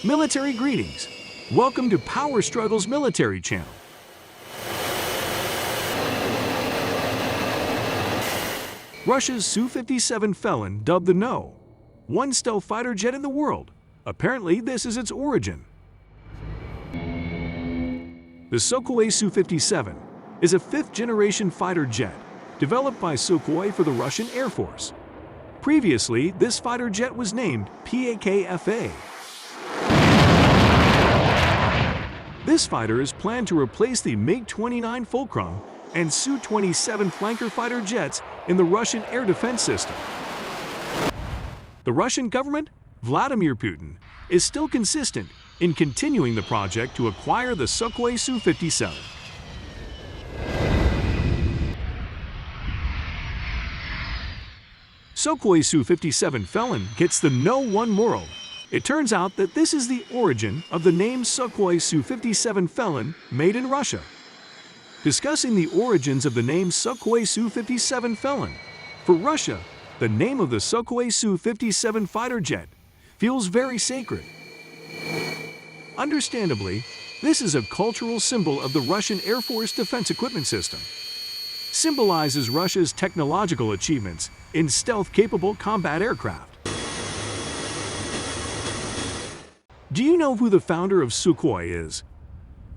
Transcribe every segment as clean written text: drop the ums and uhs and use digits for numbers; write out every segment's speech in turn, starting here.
Military greetings. Welcome to Power Struggles Military Channel. Russia's Su-57 Felon, dubbed the No.1 stealth fighter jet in the world. Apparently, this is its origin. The Sukhoi Su-57 is a fifth-generation fighter jet developed by Sukhoi for the Russian Air Force. Previously, this fighter jet was named PAK-FA. This fighter is planned to replace the MiG-29 Fulcrum and Su-27 flanker fighter jets in the Russian air defense system. The Russian government, Vladimir Putin, is still consistent in continuing the project to acquire the Sukhoi Su-57. Sukhoi Su-57 Felon gets the No.1 moral. It turns out that this is the origin of the name Sukhoi Su-57 Felon made in Russia. Discussing the origins of the name Sukhoi Su-57 Felon. For Russia, the name of the Sukhoi Su-57 fighter jet feels very sacred. Understandably, this is a cultural symbol of the Russian Air Force defense equipment system. Symbolizes Russia's technological achievements in stealth-capable combat aircraft. Do you know who the founder of Sukhoi is?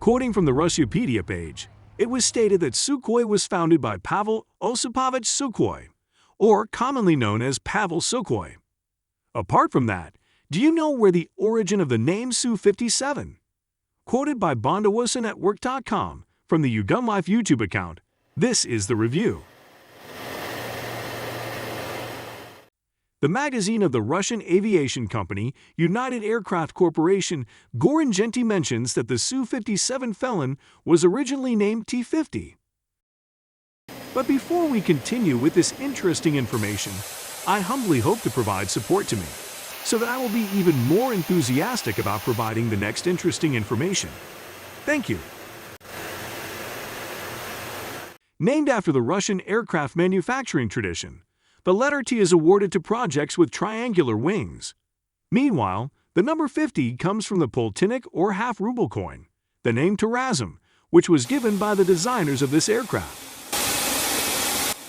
Quoting from the Russiapedia page, it was stated that Sukhoi was founded by Pavel Osipovich Sukhoi, or commonly known as Pavel Sukhoi. Apart from that, do you know where the origin of the name Su-57? Quoted by BondaWasanetwork.com from the Ugun Life YouTube account, this is the review. The magazine of the Russian aviation company United Aircraft Corporation Gorengenti mentions that the Su-57 Felon was originally named T-50. But before we continue with this interesting information, I humbly hope to provide support to me, so that I will be even more enthusiastic about providing the next interesting information. Thank you. Named after the Russian aircraft manufacturing tradition, the letter T is awarded to projects with triangular wings. Meanwhile, the number 50 comes from the poltinnik or half-ruble coin, the name Tarazm, which was given by the designers of this aircraft.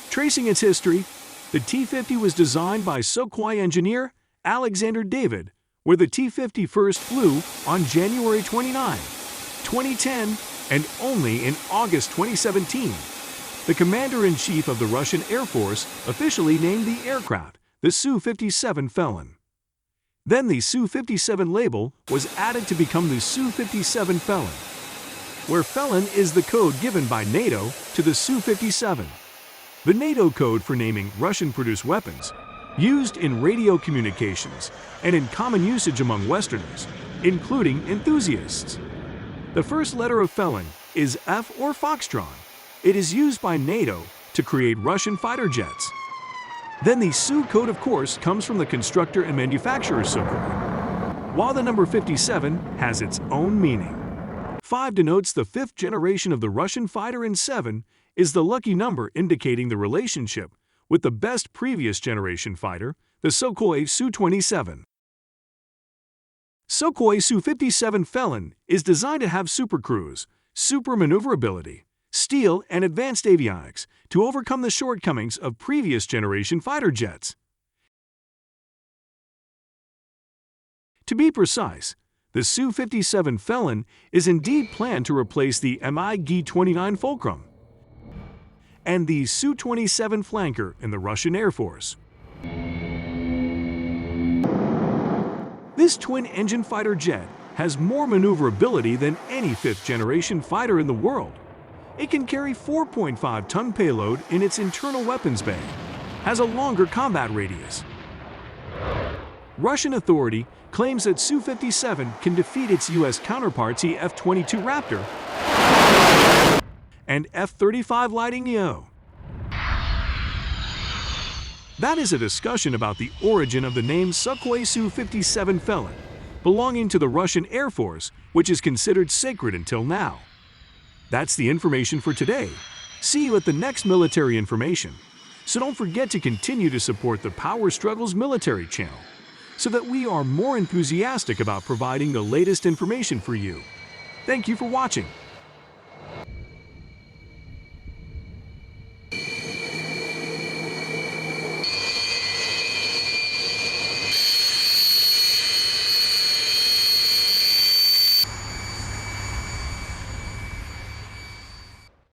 Tracing its history, the T-50 was designed by Sukhoi engineer Alexander David, where the T-50 first flew on January 29, 2010, and only in August 2017. The commander-in-chief of the Russian Air Force officially named the aircraft the Su-57 Felon. Then the Su-57 label was added to become the Su-57 Felon, where Felon is the code given by NATO to the Su-57. The NATO code for naming Russian-produced weapons, used in radio communications and in common usage among Westerners, including enthusiasts. The first letter of Felon is F or Foxtrot. It is used by NATO to create Russian fighter jets. Then the Su code, of course, comes from the constructor and manufacturer Sukhoi, while the number 57 has its own meaning. 5 denotes the fifth generation of the Russian fighter, and 7 is the lucky number indicating the relationship with the best previous generation fighter, the Sukhoi Su-27. Sukhoi Su-57 Felon is designed to have supercruise, super maneuverability, steel, and advanced avionics to overcome the shortcomings of previous generation fighter jets. To be precise, the Su-57 Felon is indeed planned to replace the MiG-29 Fulcrum and the Su-27 flanker in the Russian Air Force. This twin-engine fighter jet has more maneuverability than any fifth-generation fighter in the world. It can carry 4.5-ton payload in its internal weapons bay, has a longer combat radius. Russian authority claims that Su-57 can defeat its U.S. counterparts, the F-22 Raptor and F-35 Lightning Neo. That is a discussion about the origin of the name Sukhoi Su-57 Felon, belonging to the Russian Air Force, which is considered sacred until now. That's the information for today. See you at the next military information. So don't forget to continue to support the Power Struggles Military Channel. so that we are more enthusiastic about providing the latest information for you. Thank you for watching.